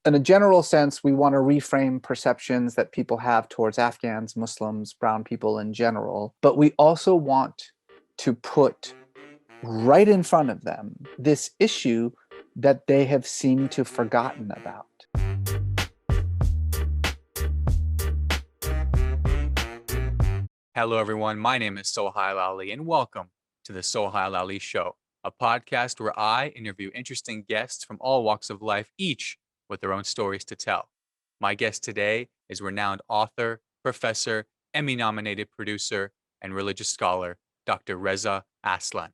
in a general sense, we want to reframe perceptions that people have towards Afghans, Muslims, brown people in general. But we also want to put right in front of them this issue that they have seemed to forgotten about. Hello, everyone. My name is Sohile Ali, and welcome to the Sohile Ali Show, a podcast where I interview interesting guests from all walks of life, each with their own stories to tell. My guest today is renowned author, professor, Emmy-nominated producer, and religious scholar, Dr. Reza Aslan.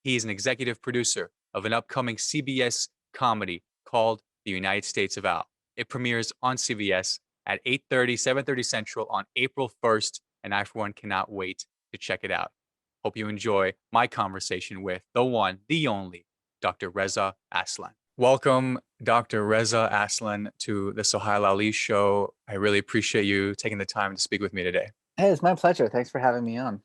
He is an executive producer of an upcoming CBS comedy called The United States of Al. It premieres on CBS at 8:30, 7:30 Central on April 1st, and I, for one, cannot wait to check it out. Hope you enjoy my conversation with the one, the only, Dr. Reza Aslan. Welcome, Dr. Reza Aslan, to the Sohail Ali Show. I really appreciate you taking the time to speak with me today. Hey, it's my pleasure. Thanks for having me on.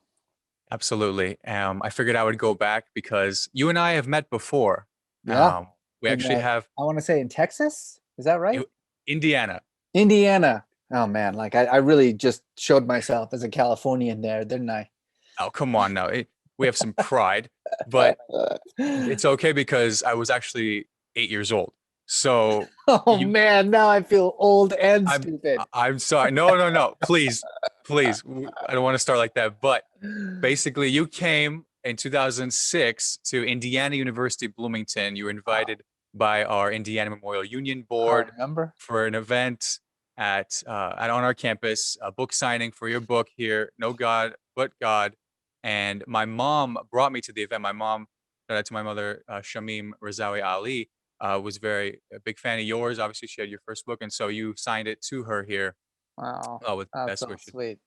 Absolutely. I figured I would go back because you and I have met before. Yeah. Um, we In actually have I want to say in Texas. Is that right? Indiana. Indiana. Oh man, like I really just showed myself as a Californian there, didn't I? Oh, come on now. We have some pride, but it's okay because I was actually 8 years old. So Oh you, man, now I feel old and I'm, stupid. I'm sorry. No, no, no. Please, please. I don't want to start like that. But basically, you came in 2006 to Indiana University, Bloomington. You were Wow. invited by our Indiana Memorial Union I Board remember. for an event at on our campus, a book signing for your book here, No God But God. And my mom brought me to the event. My mom, shout out to my mother, Shamim Rezawi Ali, was a big fan of yours. Obviously, she had your first book, and so you signed it to her here Wow. with That's best so wishes. sweet.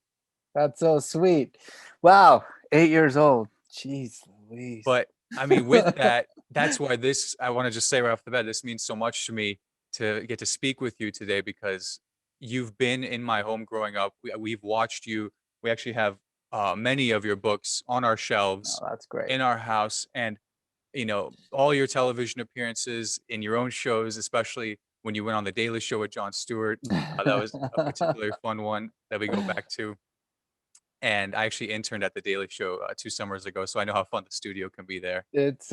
That's so sweet. Wow. 8 years old. Jeez Louise. But I mean, with that, that's why I want to just say right off the bat, this means so much to me to get to speak with you today because you've been in my home growing up. We've watched you. We actually have many of your books on our Oh, shelves that's great. in our house. And, all your television appearances in your own shows, especially when you went on The Daily Show with Jon Stewart. That was a particularly fun one that we go back to. And I actually interned at The Daily Show 2 summers ago, so I know how fun the studio can be there. It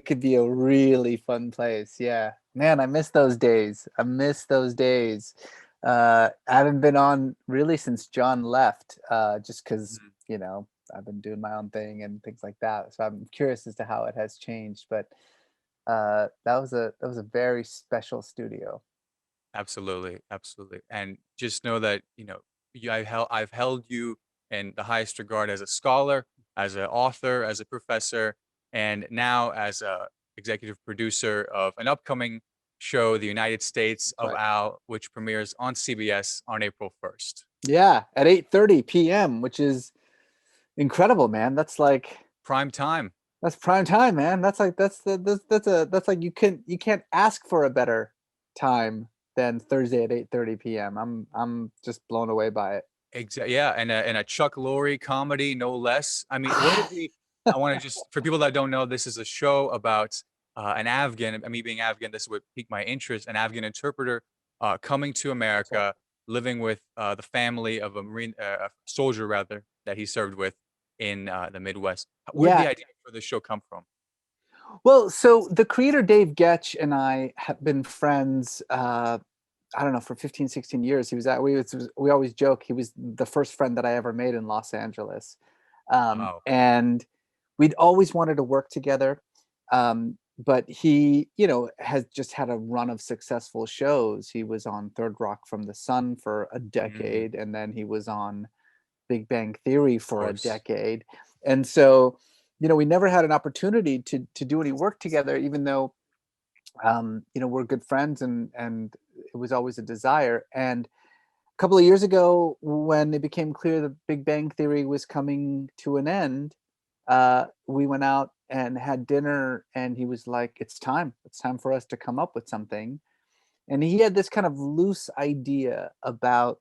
could be a really fun place. Yeah. Man, I miss those days. I miss those days. I haven't been on really since John left, just because, Mhm. I've been doing my own thing and things like that. So I'm curious as to how it has changed. But that was a very special studio. Absolutely, absolutely. And just know that, I've held you in the highest regard as a scholar, as an author, as a professor, and now as a executive producer of an upcoming show, The United States That's of right. Al, which premieres on CBS on April 1st. Yeah, at 8:30 p.m., which is incredible, man. Prime time. That's prime time, man. That's like you can't ask for a better time than Thursday at 8:30 p.m. I'm just blown away by it. Yeah, and a Chuck Lorre comedy, no less. I mean, what did we I wanna just for people that don't know, this is a show about, an Afghan me being Afghan, this is what piqued my interest, an Afghan interpreter, coming to That's right. America, living with, the family of a soldier rather, that he served with in, the Midwest. Where did Yeah. the idea for the show come from? Well, so the creator Dave Getch and I have been friends. I don't know, for 15, 16 years. He was at we always joke he was the first friend that I ever made in Los Angeles. Wow. And we'd always wanted to work together. But he, has just had a run of successful shows. He was on Third Rock from the Sun for a Mm, decade, and then he was on Big Bang Theory of for a course. decade. And so, we never had an opportunity to do any work together, even though we're good friends, and it was always a desire. And a couple of years ago, when it became clear that Big Bang Theory was coming to an end, we went out and had dinner, and he was like, it's time for us to come up with something. And he had this kind of loose idea about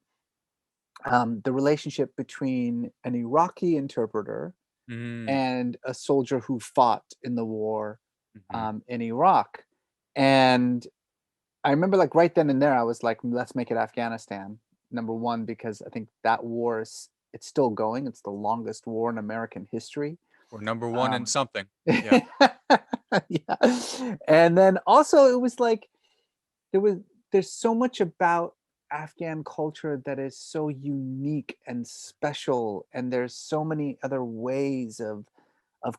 the relationship between an Iraqi interpreter Mm, and a soldier who fought in the war mhm. in Iraq. And I remember like right then and there, I was like, let's make it Afghanistan. Number one, because I think that war is it's still going. It's the longest war in American history. We're number one in Um, something. Yeah. yeah. And then also it was like there was there's so much about Afghan culture that is so unique and special, and there's so many other ways of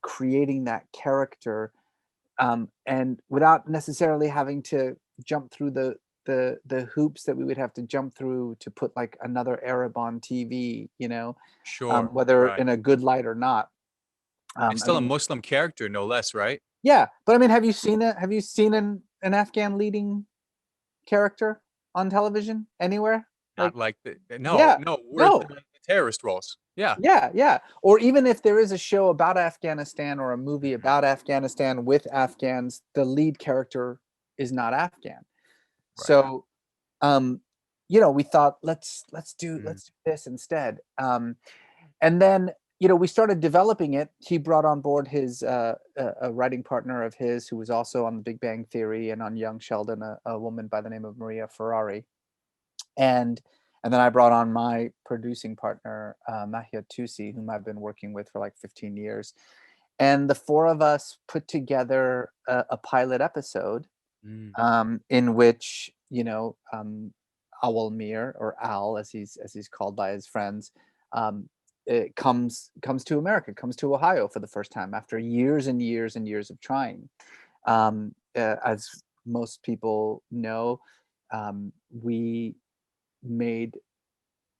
creating that character, and without necessarily having to jump through the hoops that we would have to jump through to put like another Arab on TV, Sure. whether Right. in a good light or not. And I still a mean, Muslim character, no less, right? yeah, but I mean, have you seen an Afghan leading character on television anywhere? Not Like, like no, yeah, no, we're no, the terrorist roles. Yeah. yeah, yeah. Or even if there is a show about Afghanistan or a movie Mhm. about Afghanistan with Afghans, the lead character is not Afghan. Right. So, um, we thought Mm. let's do this instead. And then we started developing it. He brought on board his a writing partner of his who was also on The Big Bang Theory and on Young Sheldon, a woman by the name of Maria Ferrari, and and then I brought on my producing partner, Mahia Tusi, whom I've been working with for like 15 years, and the four of us put together a pilot episode, Mm. in which Awal Mir, or Al as he's called by his friends, um, it comes to America, comes to Ohio for the first time after years and years and years of trying. As most people know, we made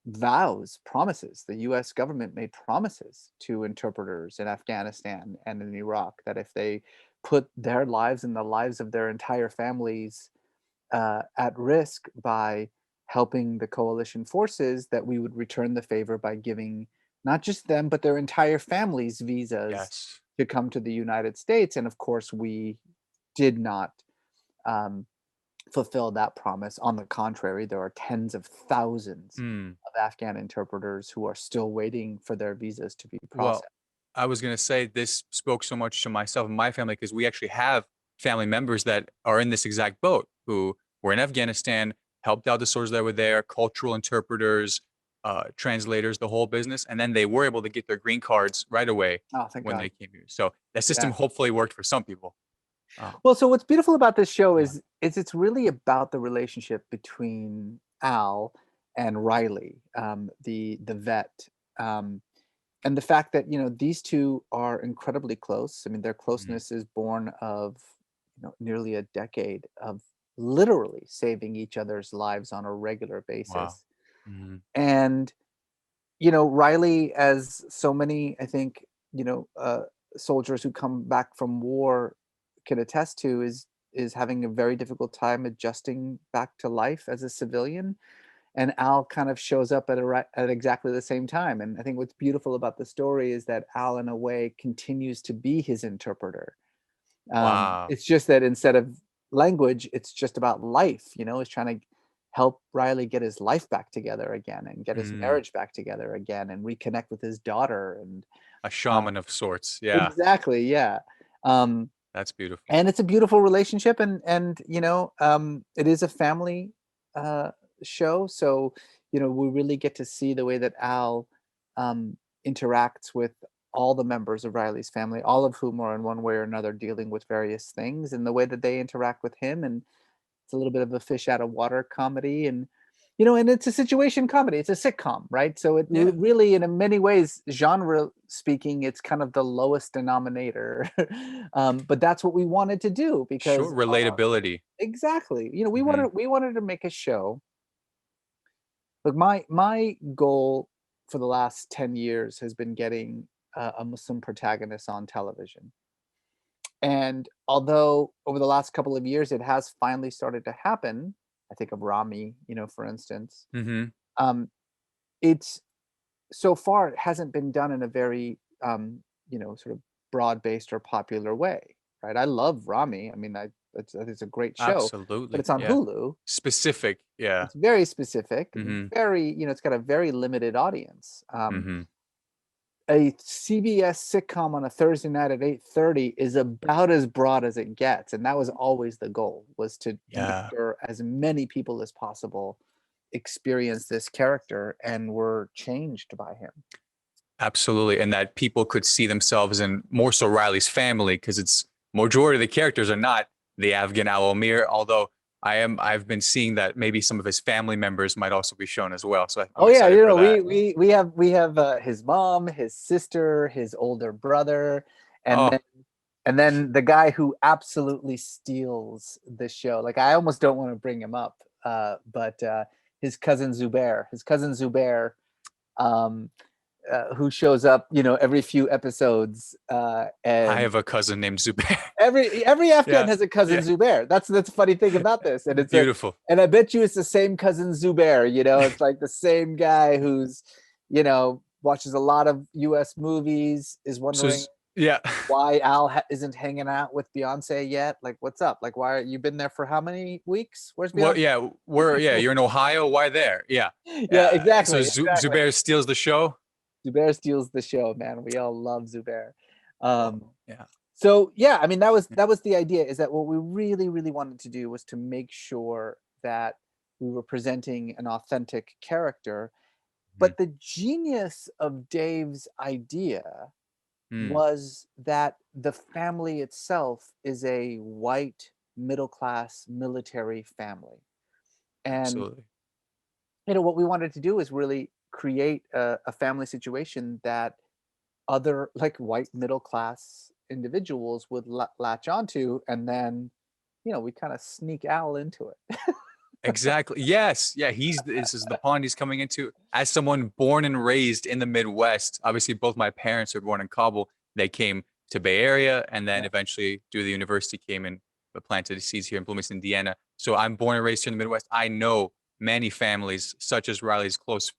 vows, promises. The U.S. government made promises to interpreters in Afghanistan and in Iraq that if they put their lives and the lives of their entire families at risk by helping the coalition forces, that we would return the favor by giving not just them but their entire families visas Yes. to come to the United States. And of course, we did not um, fulfill that promise. On the contrary, there are tens of thousands Mm. of Afghan interpreters who are still waiting for their visas to be Well, processed. I was gonna say this spoke so much to myself and my family because we actually have family members that are in this exact boat who were in Afghanistan, helped out the soldiers that were there, cultural interpreters, translators, the whole business, and then they were able to get their green cards right away Oh, thank when God. they came here. So that system Yeah. hopefully worked for some people. Well, so what's beautiful about this show Yeah. is it's really about the relationship between Al and Riley, the vet, um, and the fact that these two are incredibly close. I mean, their Mhm. closeness is born of nearly a decade of literally saving each other's lives on a regular Wow. basis. Mhm. And Riley, as so many, I think, soldiers who come back from war can attest to, is having a very difficult time adjusting back to life as a civilian. And Al kind of shows up at exactly the same time. And I think what's beautiful about the story is that Al, in a way, continues to be his interpreter. Wow. It's just that instead of language, it's just about life. He's trying to help Riley get his life back together again, and get his Mm. marriage back together again, and reconnect with his daughter. And A uh, shaman of sorts. Yeah. exactly, yeah. Um, That's beautiful. and it's a beautiful relationship, and it is a family uh, show, so we really get to see the way that Al um, interacts with all the members of Riley's family, all of whom are in one way or another dealing with various things, and the way that they interact with him. And it's a little bit of a fish out of water comedy, and it's a situation comedy. It's a sitcom, right? So it Yeah. really, in many ways, genre speaking, it's kind of the lowest denominator. But that's what we wanted to do Sure. because Relatability. exactly, we Mhm. wanted to make a show. Look, my goal for the last 10 years has been getting a Muslim protagonist on television. And although over the last couple of years it has finally started to happen, I think of Rami, for instance, Mhm. um, it's so far it hasn't been done in a very sort of broad-based or popular way, right? I love Rami. I mean, I think it's a great show, but Absolutely. it's on Yeah. Hulu. Specific. Yeah. It's very specific, Mhm. very, it's got a very limited audience. Mhm. a CBS sitcom on a Thursday night at 8:30 is about as broad as it gets, and that was always the goal, was to make Yeah, sure as many people as possible experience this character and were changed by him. absolutely. And that people could see themselves in more so Riley's family, because it's majority of the characters are not the Afghan Al Amir, although I've been seeing that maybe some of his family members might also be shown as well. So I'm Oh yeah, excited you for know, that. we have his mom, his sister, his older brother, and Oh, then the guy who absolutely steals the show. Like, I almost don't want to bring him up, but his cousin Zubair, um, who shows up, every few episodes, I and have a cousin named Zubair. every Afghan Yeah, has a cousin yeah, Zubair. That's a funny thing about this, and beautiful. and I bet you it's the same cousin Zubair. It's like the same guy who's, watches a lot of U.S. movies, is So wondering yeah. why isn't hanging out with Beyonce yet. Like, what's up? Like, why you been there for how many weeks? Where's Well, Beyonce? yeah, you're in Ohio. Why there? Yeah. Yeah, So exactly, exactly. Zubair steals the show. Zubair steals the show, man. We all love Zubair. Oh, Um, yeah. so yeah, I mean, that was the idea, is that what we really, really wanted to do was to make sure that we were presenting an authentic character. Mhm. But the genius of Dave's idea Mm, was that the family itself is a white middle class military family. And absolutely. what we wanted to do is really create a family situation that other, like, white middle class individuals would latch onto, and then we kind of sneak Al into it. Exactly. Yes. Yeah. This is the pond he's coming into. As someone born and raised in the Midwest, obviously both my parents are born in Kabul. They came to Bay Area and then Yeah, eventually through the university came and planted seeds here in Bloomington, Indiana. So I'm born and raised here in the Midwest. I know many families, such as Riley's close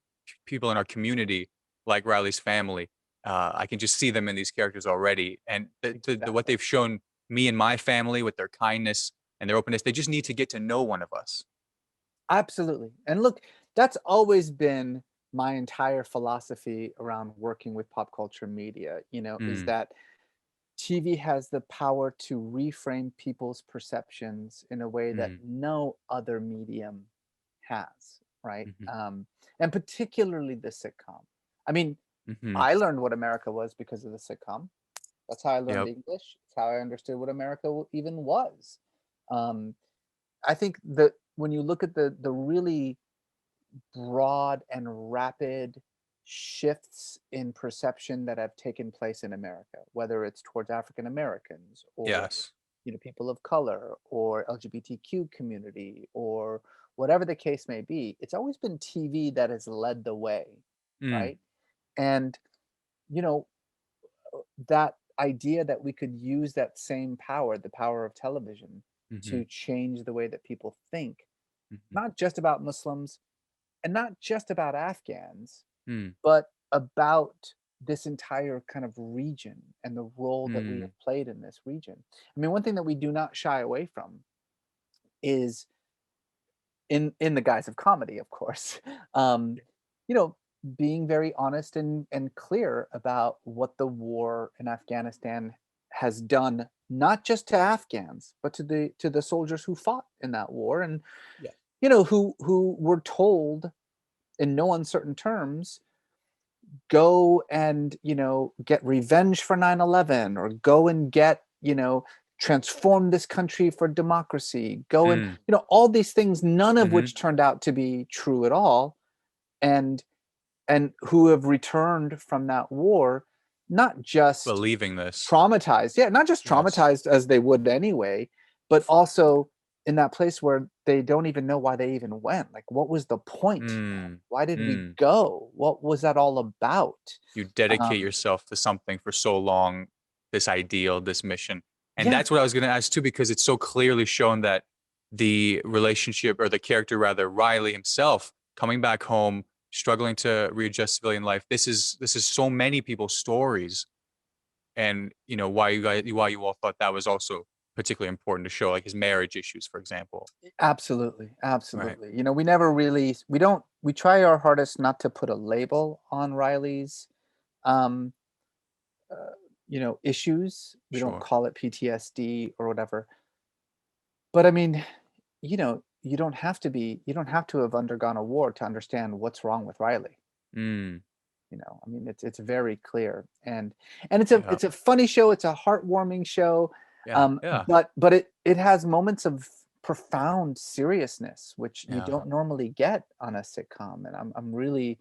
people in our community, like Riley's family. I can just see them in these characters already. And what exactly. they've shown me and my family with their kindness and their openness, they just need to get to know one of us. Absolutely. And look, that's always been my entire philosophy around working with pop culture media, is Mm, that TV has the power to reframe people's perceptions in a way that mm, no other medium has, right? mhm, And particularly the sitcom. I mean, mhm. I learned what America was because of the sitcom. That's how I learned Yep. English. It's how I understood what America even was. Um, I think that when you look at the really broad and rapid shifts in perception that have taken place in America, whether it's towards African Americans, or Yes. people of color, or LGBTQ community, or whatever the case may be, it's always been TV that has led the way, Mm, right? And you know that idea that we could use that same power, the power of television, to mhm, change the way that people think, mhm, not just about Muslims and not just about Afghans, mm, but about this entire kind of region and the role that we mm. have played in this region. I mean, one thing that we do not shy away from is, in the guise of comedy, of course, um, you know, being very honest and clear about what the war in Afghanistan has done, not just to Afghans, but to the soldiers who fought in that war, and Yeah. who were told in no uncertain terms, go and get revenge for 9/11, or go and get, transform this country for democracy, go and Mm, all these things, none of mhm. which turned out to be true at all, and who have returned from that war, not just Believing this. traumatized, yeah, not just Yes. traumatized as they would anyway, but also in that place where they don't even know why they even went. Like, what was the point, man? Mm, Why did we mm. go? What was that all about? You dedicate Um, yourself to something for so long, this ideal, this mission. And yeah, that's what I was going to ask too, because it's so clearly shown that the relationship, or the character rather, Riley himself, coming back home, struggling to readjust civilian life. This is so many people's stories, and why you all thought that was also particularly important to show, like his marriage issues, for example. absolutely, Right. absolutely. We never we try our hardest not to put a label on Riley's issues. We don't Sure. call it PTSD or whatever. But I mean, you don't have to have undergone a war to understand what's wrong with Riley. Mm. I mean, it's very clear, and Yeah. it's a funny show. It's a heartwarming show, Yeah. Yeah. but it has moments of profound seriousness, which you Yeah. don't normally get on a sitcom. And I'm really,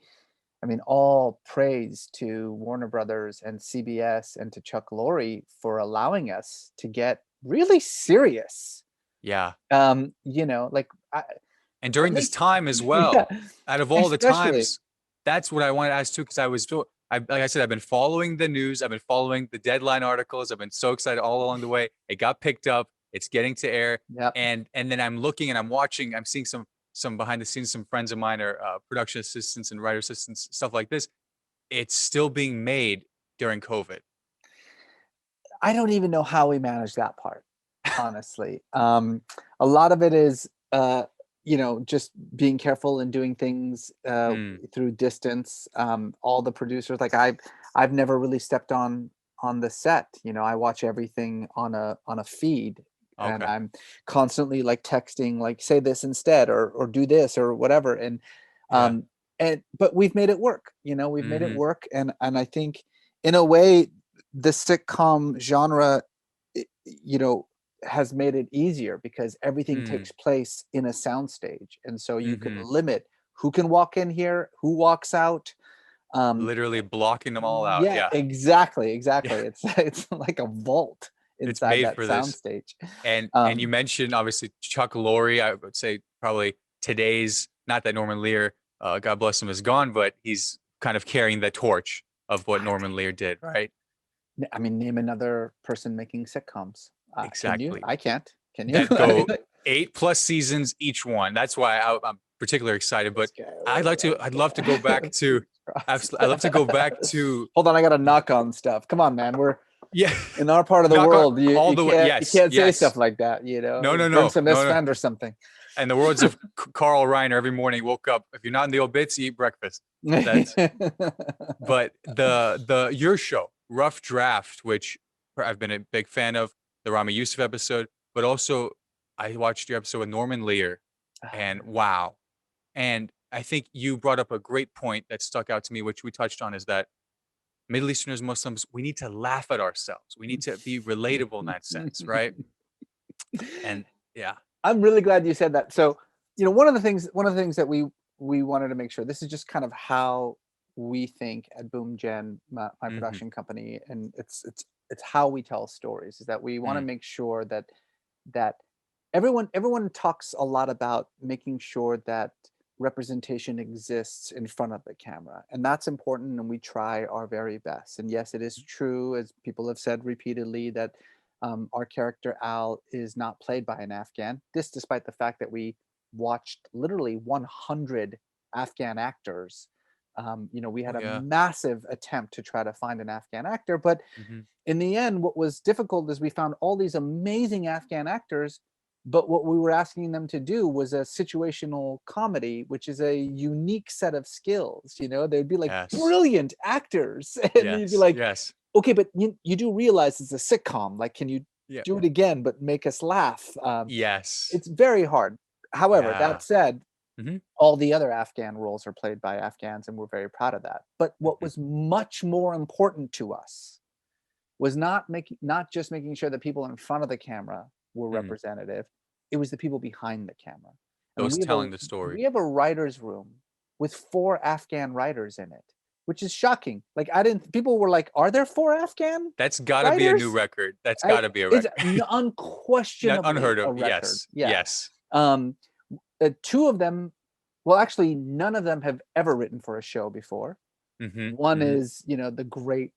I mean, all praise to Warner Brothers and CBS and to Chuck Lorre for allowing us to get really serious. Yeah. Like And at during this least, time as yeah, well, out of all the especially, times, that's what I wanted to ask too, because like I said, I've been following the news, I've been following the deadline articles, I've been so excited all along the way. It got picked up, it's getting to air, yeah. and then I'm looking and I'm watching, I'm seeing some behind the scenes, some friends of mine are production assistants and writer assistants, stuff like this. It's still being made during COVID. I don't even know how we manage that part, honestly. A lot of it is, just being careful and doing things Mm, through distance. All the producers, like I've never really stepped on the set. I watch everything on a feed, and okay. I'm constantly like texting, like say this instead, or do this or whatever. Yeah. Um, but we've made it work. We've made it Hmm. work, and I think in a way the sitcom genre, i- you know, has made it easier because everything Mm, takes place in a soundstage, and so you can hmm. limit who can walk in here, who walks out. Um, Literally blocking them all out. yeah, Yeah. exactly, Yeah. exactly. It's like a vault It's inside made that for this. soundstage. And you Um, mentioned obviously Chuck Lorre. I would say probably today's, not that Norman Lear, God bless him, is gone, but he's kind of carrying the torch of what Norman Lear did, right? I mean, name another person making sitcoms. Can you? Exactly. I can't. Can you? That go 8+ seasons each one. That's why I'm particularly excited. But This guy, I'd love to go back to, Jesus Christ. I'd love to go back to, Hold on, I got to knock on stuff. Come on, man. We're yeah, in our part of the knock on world. You all you the way. can't you Yes, can't say yes. stuff like that. No, no, Burn no, some no, no. misfend or something. And the words of Carl Reiner, every morning he woke up. If you're not in the obits, you eat breakfast. That's But the your show, Rough Draft, which I've been a big fan of, the Rami Youssef episode, but also I watched your episode with Norman Lear, and wow. And I think you brought up a great point that stuck out to me, which we touched on, is that Middle Easterners, Muslims, we need to laugh at ourselves. We need to be relatable in that sense, right? And yeah. I'm really glad you said that. So, one of the things that we wanted to make sure, this is just kind of how we think at Boom Gen, my Hmm. production company, and it's how we tell stories, is that we want to Mm, make sure that everyone talks a lot about making sure that representation exists in front of the camera, and that's important, and we try our very best. And yes, it is true, as people have said repeatedly, that our character Al is not played by an Afghan. This, despite the fact that we watched literally 100 Afghan actors. We oh had a yeah. massive attempt to try to find an Afghan actor, but Hmm. in the end, what was difficult is we found all these amazing Afghan actors, but what we were asking them to do was a situational comedy, which is a unique set of skills. They'd be like Yes. brilliant actors, and you'd be Yes. like, Yes. okay, but you do realize it's a sitcom. Like, can you Yeah. do it again, but make us laugh? Yes. It's very hard. However, Yeah. that said, Hmm. all the other Afghan roles are played by Afghans, and we're very proud of that. But what Hmm. was much more important to us was not just making sure that people in front of the camera were Mm. representative. It was the people behind the camera. I mean, Those we have a telling the story. we have a writer's room with 4 Afghan writers in it, which is shocking. Like, I didn't people were like, "Are there 4 Afghan That's gotta be a new writers?" record. That's gotta be a record. It's Not unquestionably unheard a of. record. Yes. Yeah. Yes. Um, Two of them, well, actually, none of them have ever written for a show before. Mhm. One Mhm. is, the great,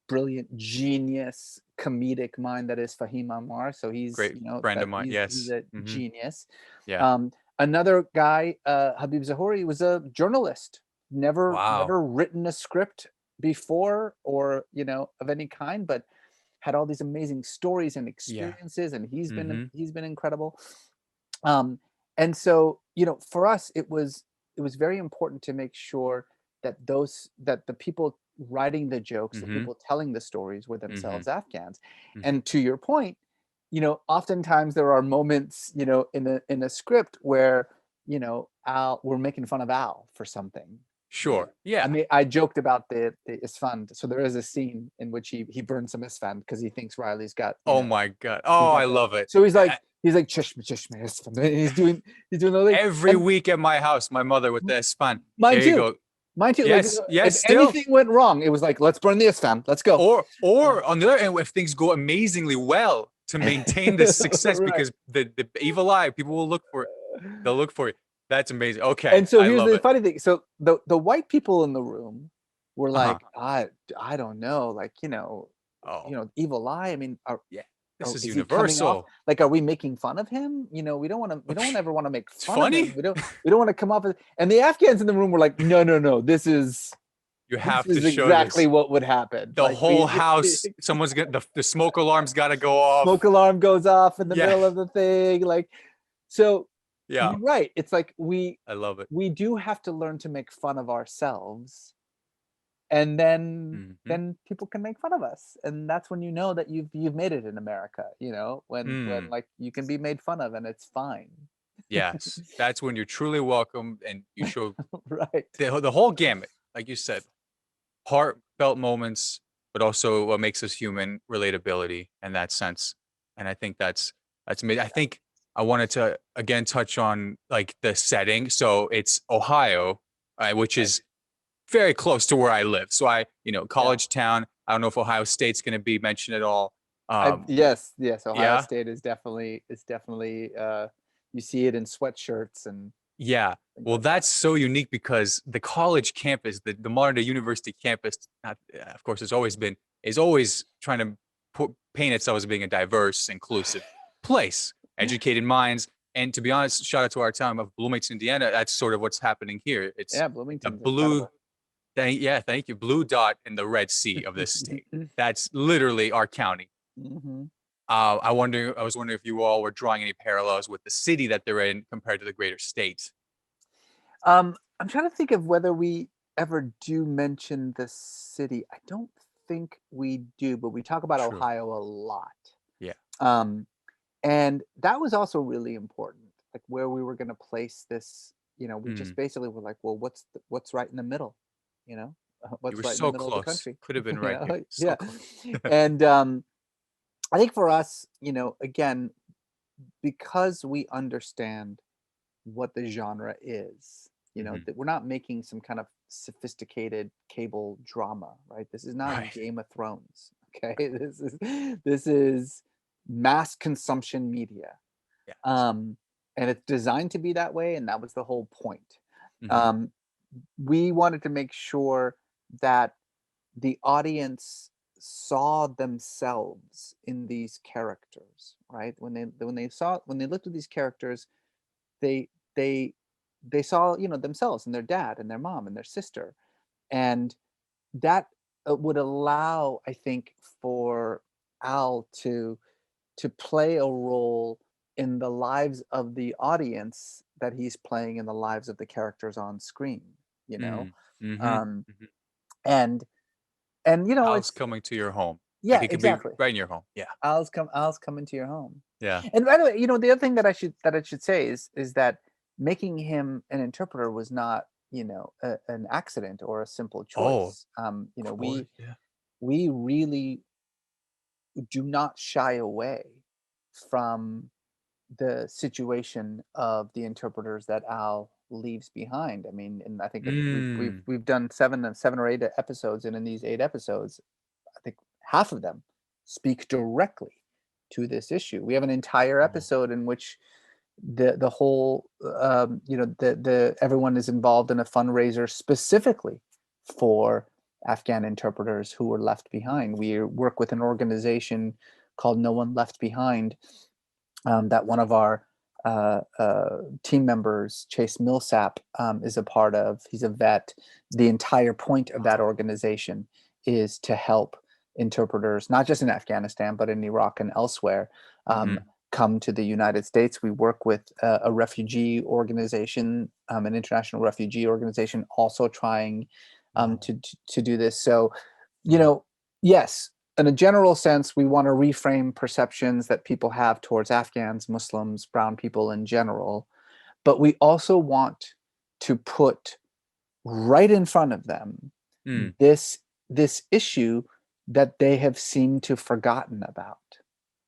brilliant, genius, comedic mind that is Fahim Anwar. So he's, Great friend of that mine. he's Yes. a Mhm. genius. Yeah. Um, Another guy, Habib Zahori, was a journalist. Wow. Never written a script before, or of any kind, but had all these amazing stories and Yeah. experiences, and Mhm. he's been incredible. Um, and so, for us, it was very important to make sure that the people writing the jokes, the Mm-hmm. people telling the stories were Mm-hmm. themselves Afghans. Mm-hmm. And to your point, oftentimes there are moments, in a script where, we're making fun of Al for something. Sure. I Yeah. mean, I joked about the Isfand. So there is a scene in which he burns some Isfand because he thinks Riley's got, Oh my God. he's Oh, I got that. love it. So he's like chishma chishma Isfand. And he's doing the thing. Every And week at my house, my mother with the span. mine There you too. go. Mine too. Like Yes. Yes. if Still. anything went wrong, it was like, let's burn the Isfand. Let's go. Or on the other end, if things go amazingly well, to maintain this success, Right. because the evil eye, people will look for it. They'll look for it. That's amazing. Okay, And so I here's love the it. funny thing. So the white people in the room were Uh-huh. like, I don't know, like, Oh, evil eye. I mean, yeah. This is is he coming off universal. like, are we making fun of him? We don't ever want to make It's fun of him. funny. We don't want to come off as, and the Afghans in the room were like, no, this is You this have to is show exactly this. what would happen. The Like whole house, someone's got the smoke alarm's got to go off. smoke alarm goes off in the Yeah. middle of the thing. Like, so Yeah. you're right. It's like we I love it. we do have to learn to make fun of ourselves, and then Mhm. then people can make fun of us, and that's when you know that you've made it in America. When Mm. like you can be made fun of and it's fine. Yes. That's when you're truly welcome and you show Right. the whole gamut, like you said, heartfelt moments, but also what makes us human, relatability in that sense. And I think that's amazing. I think I wanted to again touch on like the setting. So it's Ohio, which Right. is very close to where I live. So Yeah. college town. I don't know if Ohio State's going to be mentioned at all. Yes, Ohio Yeah, State is definitely you see it in sweatshirts and yeah. things Well, like that. that's so unique because the college campus, the modern day university campus, not, of course, is always trying to paint itself as being a diverse, inclusive place, educated minds. And to be honest, shout out to our town of Bloomington, Indiana. That's sort of what's happening here. It's Yeah, the Bloomington's blue, incredible. thank you, blue dot in the Red Sea of this state. That's literally our county. Hmm. I was wondering if you all were drawing any parallels with the city that they're in compared to the greater state. I'm trying to think of whether we ever do mention the city. I don't think we do, but we talk about True. Ohio a lot. Yeah. Um, and that was also really important, like where we were going to place this. We just Mm. basically were like, well, what's right in the middle? You know, You were what's right in the so middle of the close. country? Could have been right here. So Yeah. close. And I think for us, again, because we understand what the genre is, Mhm. that we're not making some kind of sophisticated cable drama, right? This is not Right. Game of Thrones. Okay. This is mass consumption media. Yes. um and it's designed to be that way, and that was the whole point. Mhm. um we wanted to make sure that the audience saw themselves in these characters, right? When they looked at these characters, they they they saw, themselves and their dad and their mom and their sister, and that would allow, I think, for Al to play a role in the lives of the audience that he's playing in the lives of the characters on screen, you know Mm. Mhm. um Mhm. and House it's, coming to your home. Like yeah, it could be exactly. right in your home. Yeah. Al's coming to your home. Yeah. And by the way, the other thing that I should say is that making him an interpreter was not, an accident or a simple Oh, choice. of course. Yeah. We really do not shy away from the situation of the interpreters that Al leaves behind. I mean, and I think we've Mm. we've done seven or eight episodes, and in these 8 episodes, I think half of them speak directly to this issue. We have an entire Oh. episode in which the whole the everyone is involved in a fundraiser specifically for Afghan interpreters who were left behind. We work with an organization called No One Left Behind, that one of our team members, Chase Millsap, is a part of. He's a vet. The entire point of that Wow. organization is to help interpreters, not just in Afghanistan, but in Iraq and elsewhere, Mhm. come to the United States. We work with a refugee organization, an international refugee organization, also trying to do this. So, yes, in a general sense, we want to reframe perceptions that people have towards Afghans, Muslims, brown people in general, but we also want to put right in front of them Mm. this issue that they have seemed to forgotten about,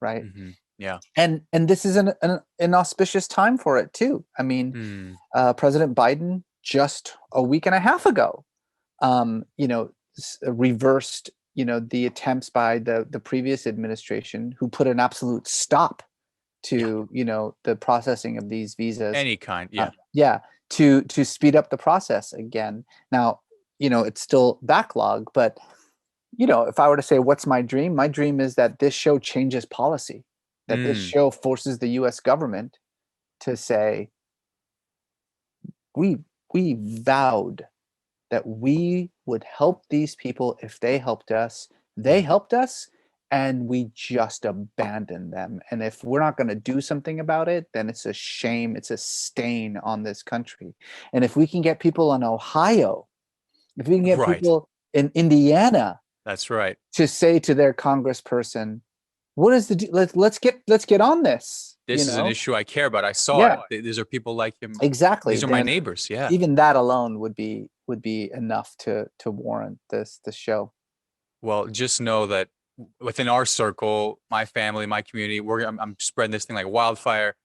right? Mm-hmm. Yeah. And this is an auspicious time for it too. I mean, Mm. President Biden just a week and a half ago, reversed, the attempts by the previous administration, who put an absolute stop to, the processing of these visas. Any kind. Yeah. Yeah, to speed up the process again. Now, it's still backlog, but if I were to say what's my dream is that this show changes policy, that this show forces the US government to say, we vowed that we would help these people if they helped us. They helped us, and we just abandoned them. And if we're not going to do something about it, then it's a shame. It's a stain on this country. And if we can get people in Ohio, if we can get Right. people in Indiana, That's right, to say to their congressperson, what is let's get on this. this is an issue I care about. I saw Yeah. it. These are people like him. Exactly. These are my Then neighbors. Yeah. even that alone would be enough to warrant this show. Well, just know that within our circle, my family, my community, I'm spreading this thing like wildfire.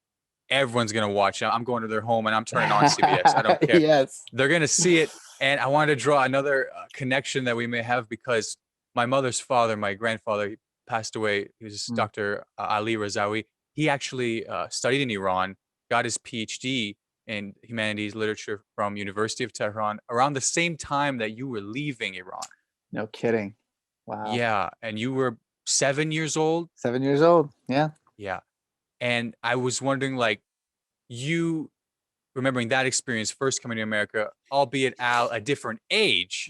Everyone's gonna watch it. I'm going to their home and I'm turning on CBS. I don't care. Yes. They're gonna see it. And I wanted to draw another connection that we may have, because my mother's father, my grandfather, he passed away. He was Dr. Ali Razawi. He actually studied in Iran, got his PhD in humanities literature from University of Tehran around the same time that you were leaving Iran. No kidding. Wow. Yeah, and you were 7 years old. 7 years old. Yeah. Yeah, and I was wondering, like, you remembering that experience, first coming to America, albeit at a different age,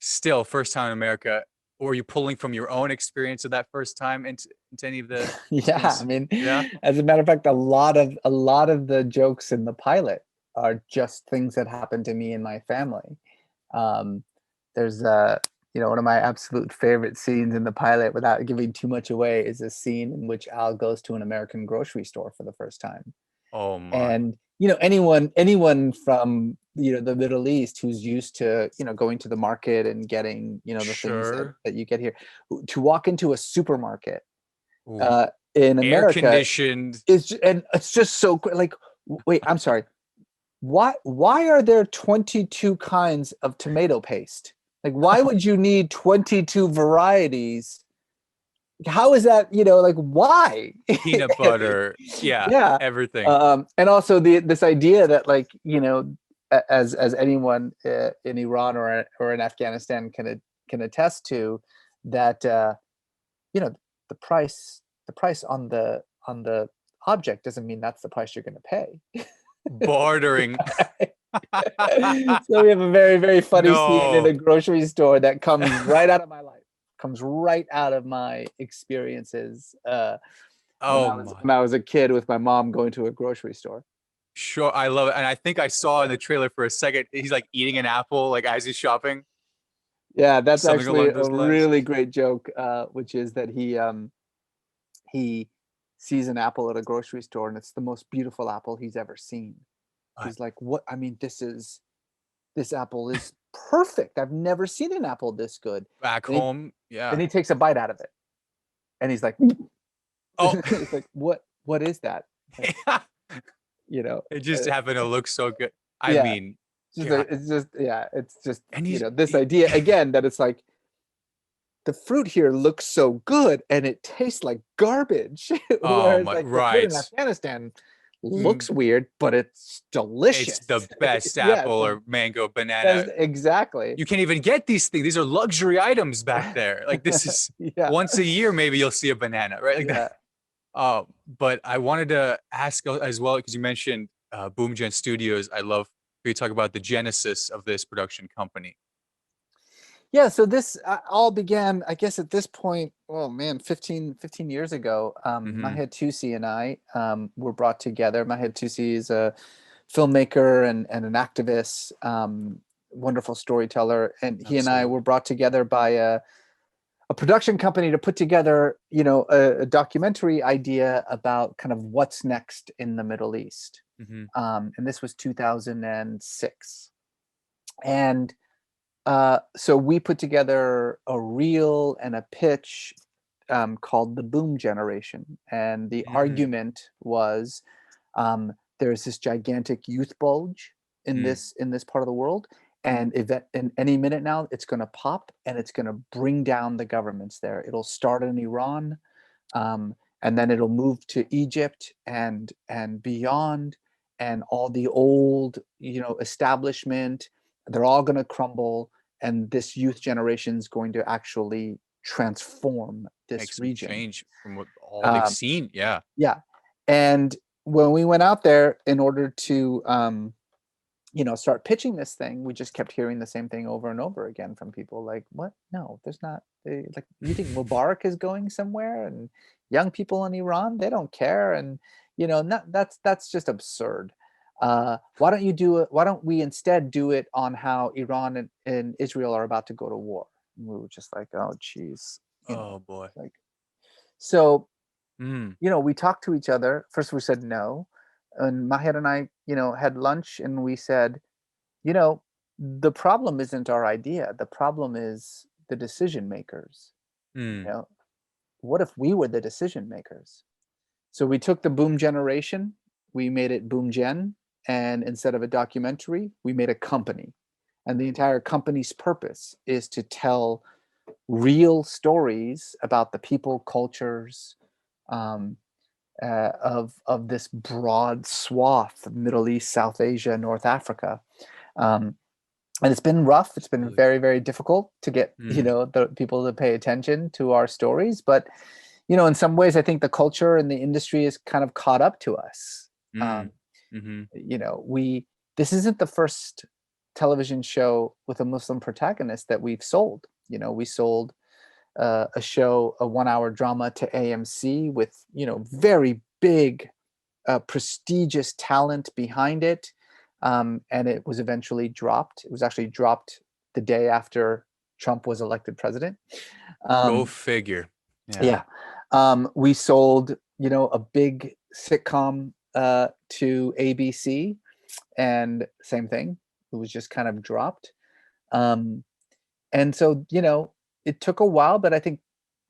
still first time in America. Or were you pulling from your own experience of that first time into any of the? Yeah, I mean, Yeah. as a matter of fact, a lot of the jokes in the pilot are just things that happened to me and my family. There's one of my absolute favorite scenes in the pilot, without giving too much away, is a scene in which Al goes to an American grocery store for the first time. Oh my. And anyone from the Middle East who's used to going to the market and getting the things that you get here, to walk into a supermarket in Air America conditioned, and it's just so like, wait, I'm sorry, why are there 22 kinds of tomato paste? Like, why would you need 22 varieties? How is that, like, why? peanut butter, Yeah. everything. And also this idea that, like, as anyone in Iran or in Afghanistan can attest to, that the price on the object doesn't mean that's the price you're going to pay. Bartering. So we have a very, very funny scene in No. a grocery store that comes right out of my life, comes right out of my experiences when I was a kid with my mom going to a grocery store. Sure, I love it. And I think I saw in the trailer for a second, he's like eating an apple, like as he's shopping. Yeah, that's Something actually along those a lines. really great joke, which is that he sees an apple at a grocery store, and it's the most beautiful apple he's ever seen. He's like, what? I mean, this apple is perfect. I've never seen an apple this good. Back home, yeah. And he takes a bite out of it, and he's like, oh, it's like, what is that? Like, it just happened to look so good. I yeah. mean, it's just and this idea again that it's like, the fruit here looks so good and it tastes like garbage. Oh Whereas, my, like, the right. fruit in Afghanistan looks weird, but it's delicious. It's the best Yeah, apple or mango, banana. Exactly. You can't even get these things. These are luxury items back there. Like, this is once a year, maybe you'll see a banana, right? Like that. But I wanted to ask as well, because you mentioned Boomgen Studios. I love for you to talk about the genesis of this production company. Yeah, so this all began, I guess, at this point, 15 years ago. Mahed Tusi and I were brought together. Mahed Tusi is a filmmaker and an activist. wonderful storyteller, and he and I Absolutely. were brought together by a production company to put together, a documentary idea about kind of what's next in the Middle East. Hmm. And this was 2006. And so we put together a reel and a pitch called the Boom Generation. And the Mm, argument was, there's this gigantic youth bulge in mm, this part of the world, and in any minute now it's going to pop, and it's going to bring down the governments there. It'll start in Iran, and then it'll move to Egypt and beyond, and all the old establishment, they're all going to crumble, and this youth generation is going to actually transform make this some region. change from what all they've um, seen. Yeah. yeah. And when we went out there in order to start pitching this thing, we just kept hearing the same thing over and over again from people like, what? No, there's not. Like, you think Mubarak is going somewhere, and young people in Iran, they don't care. And, not, that's just absurd. Why don't you do it? Why don't we instead do it on how Iran and Israel are about to go to war? And we were just like, oh, geez, Oh boy. like, so Mm, we talked to each other. First, we said no. And Maher and I, had lunch, and we said, you know, the problem isn't our idea. The problem is the decision makers. mm. You know, what if we were the decision makers? So we took the Boom Generation, we made it Boom Gen, and instead of a documentary, we made a company. And the entire company's purpose is to tell real stories about the people, cultures, um, of this broad swath of Middle East, South Asia, North Africa. Um, and it's been rough. It's been Absolutely. very, very difficult to get, Mm, the people to pay attention to our stories. But, in some ways, I think the culture and the industry is kind of caught up to us. mm, Um, mhm. we this isn't the first television show with a Muslim protagonist that we've sold. We sold a show, a 1 hour drama to AMC with, very big, prestigious talent behind it. And it was eventually dropped. It was actually dropped the day after Trump was elected president. Go Um, figure. Yeah. yeah. We sold, a big sitcom to ABC, and same thing. It was just kind of dropped. Um, and so, it took a while, but I think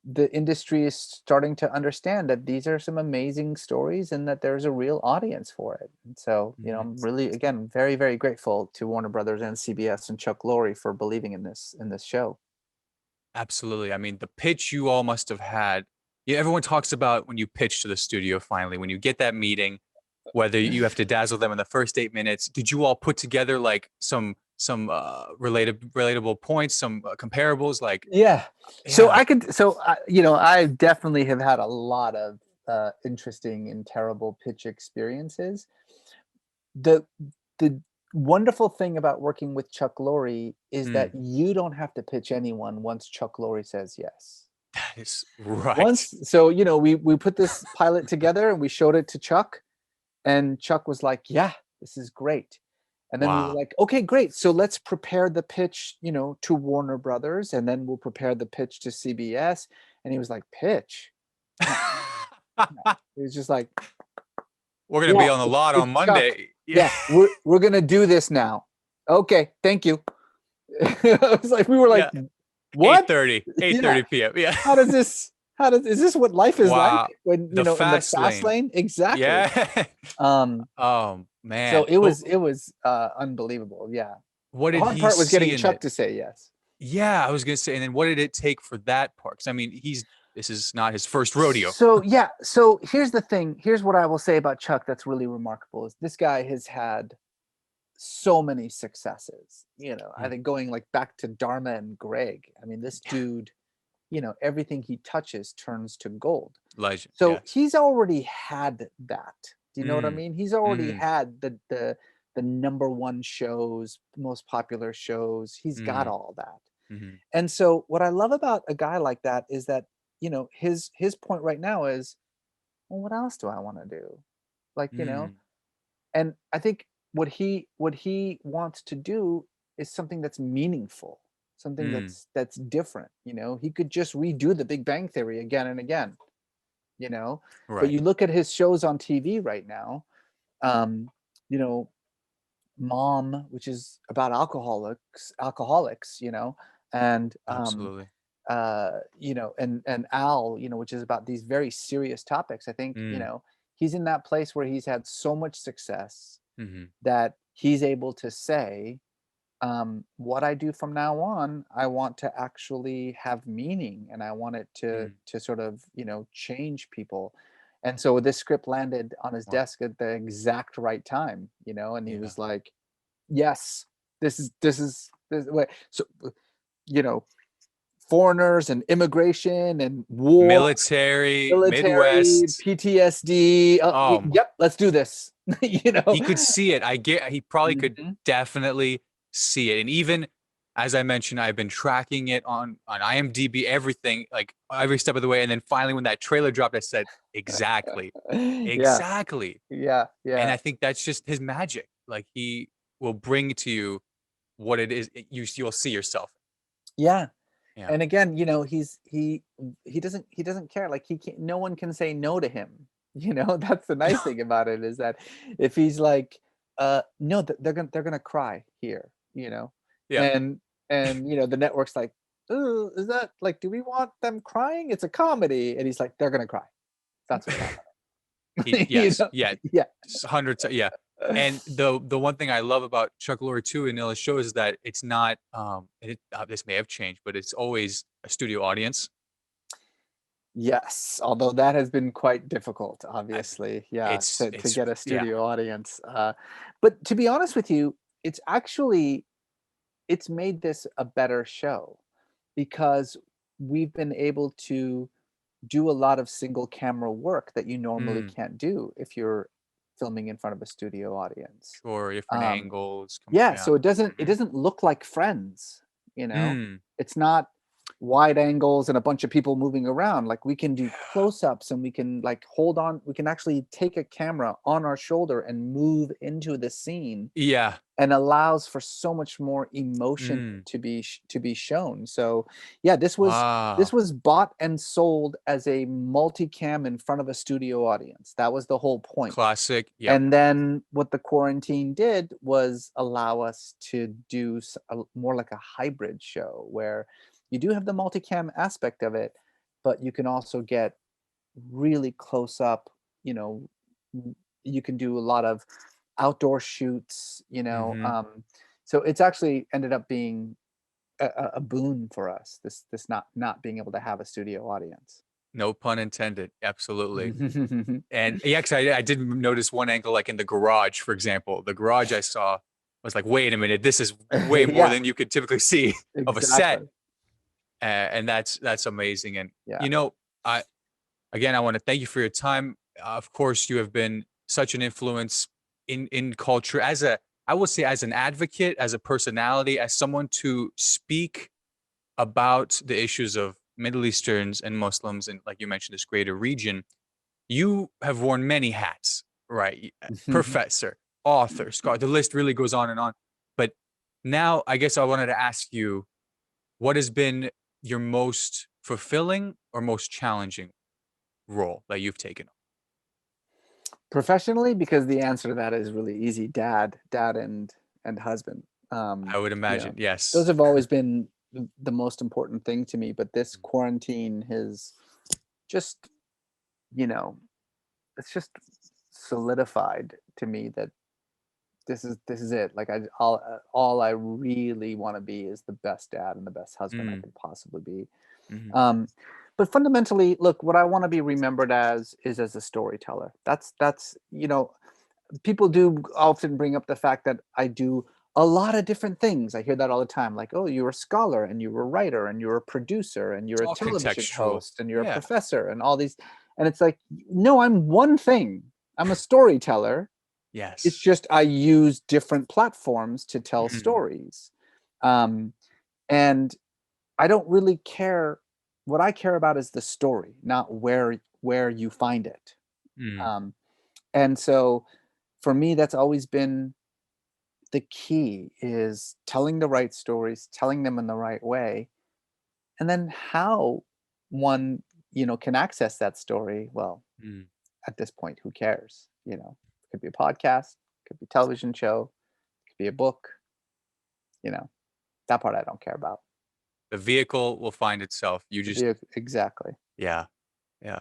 the industry is starting to understand that these are some amazing stories and that there's a real audience for it. And so, Mhm. I'm really, again, very, very grateful to Warner Brothers and CBS and Chuck Lorre for believing in this show. Absolutely. I mean, the pitch you all must have had. Yeah, everyone talks about when you pitch to the studio finally, when you get that meeting, whether you have to dazzle them in the first 8 minutes. Did you all put together like some relatable points, some comparables? Like, Yeah. So yeah. I could, so, I definitely have had a lot of interesting and terrible pitch experiences. The, the wonderful thing about working with Chuck Lorre is Mm, that you don't have to pitch anyone once Chuck Lorre says yes. that is right. Once, so, we put this pilot together and we showed it to Chuck, and Chuck was like, yeah, this is great. And then we were Wow. like, okay, great, so let's prepare the pitch, to Warner Brothers, and then we'll prepare the pitch to CBS. And he was like, pitch? No, no. He was just like, We're gonna yeah, be on the lot it's on Chuck. Monday. Yeah. Yeah, we're gonna do this now. Okay, thank you. I was like, we were like, Yeah. Eight what? thirty. Eight Yeah. thirty p.m. Yeah. Is this what life is like Wow. when, The in the fast fast lane. lane? Exactly. Yeah. Um, Oh so man. it was unbelievable. Yeah. What The did hard he part was see getting in Chuck it? to say yes. Yeah, I was gonna say, and then what did it take for that part? 'Cause I mean, this is not his first rodeo. So yeah, so here's the thing. Here's what I will say about Chuck that's really remarkable is this guy has had so many successes. I Mm. think going like back to Dharma and Greg. I mean, this dude, everything he touches turns to gold. Legend, So yes. he's already had that. Do you know what I Mm, mean? He's already mhm, had the number one shows, most popular shows. He's got mhm, all that. mhm, And so what I love about a guy like that is that, his point right now is, well, what else do I want to do? Like, mm, and I think what he wants to do is something that's meaningful, something Mm, that's different. He could just redo the Big Bang Theory again and again. you know but right. you look at his shows on TV right now. um you know Mom, which is about alcoholics, and Absolutely. and Al, which is about these very serious topics. I think, Mm, he's in that place where he's had so much success hmm. that he's able to say, what I do from now on, I want to actually have meaning, and I want it to Mm, sort of, change people. And so this script landed on his wow. desk at the exact right time, and he Yeah. was like, yes, this way. So, you know, foreigners and immigration and war, Military, military, Midwest. PTSD. Oh my. Yep, let's do this. you know. He could see it. He probably could Mhm. definitely see it. And even as I mentioned, I've been tracking it on IMDb, everything, like every step of the way. And then finally, when that trailer dropped, I said, exactly, Yeah, exactly. yeah, And yeah, I think that's just his magic. Like he will bring to you what it is. You'll see yourself. yeah. Yeah. And again, he doesn't care. Like, he can't, no one can say no to him. That's the nice thing about it, is that if he's like, no, they're gonna cry here, Yeah. and the network's like, "Ooh, is that, like, do we want them crying? It's a comedy," and he's like, "They're gonna cry. That's what's He, happening." yes. Yeah. Yeah. Hundreds. Yeah. And the one thing I love about Chuck Lorre too in his shows is that it's not this may have changed, but it's always a studio audience. Yes, although that has been quite difficult, I, obviously, yeah, to it's get a yeah. studio audience. But to be honest with you, it's actually it's made this a better show, because we've been able to do a lot of single camera work that you normally Mm, can't do if you're filming in front of a studio audience. sure, different Um, angles. yeah, Yeah. so it Mhm. doesn't look like Friends, you know? Mm. It's not wide angles and a bunch of people moving around. Like, we can do Yeah. close-ups, and we can, like, hold on, we can actually take a camera on our shoulder and move into the scene, Yeah. and allows for so much more emotion Mm. to be shown. So, yeah, this Wow. was bought and sold as a multicam in front of a studio audience. That was the whole point. Classic. Yep. And then what the quarantine did was allow us to do more like a hybrid show, where you do have the multicam aspect of it, but you can also get really close up. you know you can do a lot of outdoor shoots. Mhm. So it's actually ended up being a boon for us, this not being able to have a studio audience. No pun intended. Absolutely. And yeah, 'cause I did notice one angle, like in the garage, for example. The garage I saw was like, wait a minute, this is way more Yeah, than you could typically see of a set. exactly. And that's amazing. And Yeah. you know, I again I want to thank you for your time. Of course, you have been such an influence in culture as a I will say as an advocate, as a personality, as someone to speak about the issues of Middle Easterns and Muslims and like you mentioned, this greater region. You have worn many hats, right? Professor, author, scholar. The list really goes on and on. But now I guess I wanted to ask you, what has been your most fulfilling or most challenging role that you've taken on? Professionally, because the answer to that is really easy: dad and husband. I would imagine, Those yes. have always been the most important thing to me, but this quarantine has just, you know it's just solidified to me that this is it. Like, all I really want to be is the best dad and the best husband I Mm, could possibly be. mhm. Um, but fundamentally, look, what I want to be remembered as is as a storyteller. That's people do often bring up the fact that I do a lot of different things. I hear that all the time, like, "Oh, you're a scholar, and you're a writer, and you're a producer, and you're It's a all television contextual. host, and you're a Yeah. professor," and all these. And it's like, no, I'm one thing. I'm a storyteller. It's Yes. just I use different platforms to tell Mm, stories. Um, and I don't really care. What I care about is the story, not where you find it. mm, Um, and so for me, that's always been the key is telling the right stories, telling them in the right way, and then how one, can access that story. Well, Mm. at this point, who cares? It could be a podcast, could be a television show, could be a book. You know, that part I don't care about. The vehicle will find itself. You just Exactly. yeah. Yeah,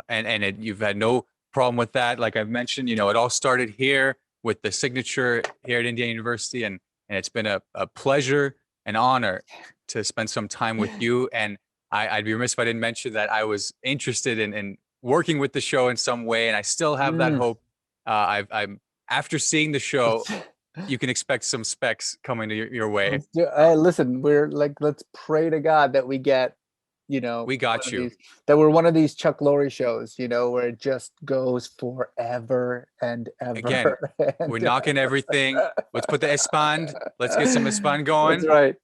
you've had no problem with that. Like I've mentioned, it all started here with the signature here at Indiana University, and it's been a pleasure and honor to spend some time with you. And I'd be remiss if I didn't mention that I was interested in working with the show in some way, and I still have that Mm. hope. I'm after seeing the show, you can expect some specs coming to your way. Listen, we're like, let's pray to God that we get, We one got of you. these, that we're one of these Chuck Lorre shows, where it just goes forever and Again, ever. we're And knocking everything. Let's put the expand. Let's get some expand That's going. right.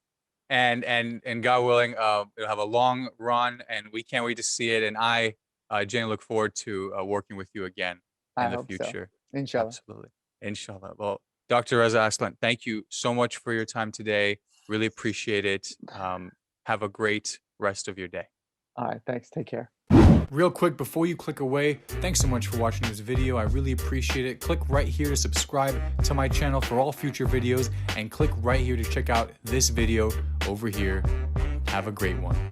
And God willing, it'll have a long run, and we can't wait to see it. And I, Jane, look forward to working with you again I in the hope so. future. Inshallah. Absolutely, inshallah. Well, Dr. Reza Aslan, thank you so much for your time today. Really appreciate it. Have a great rest of your day. All right. Thanks. Take care. Real quick, before you click away, thanks so much for watching this video. I really appreciate it. Click right here to subscribe to my channel for all future videos, and click right here to check out this video over here. Have a great one.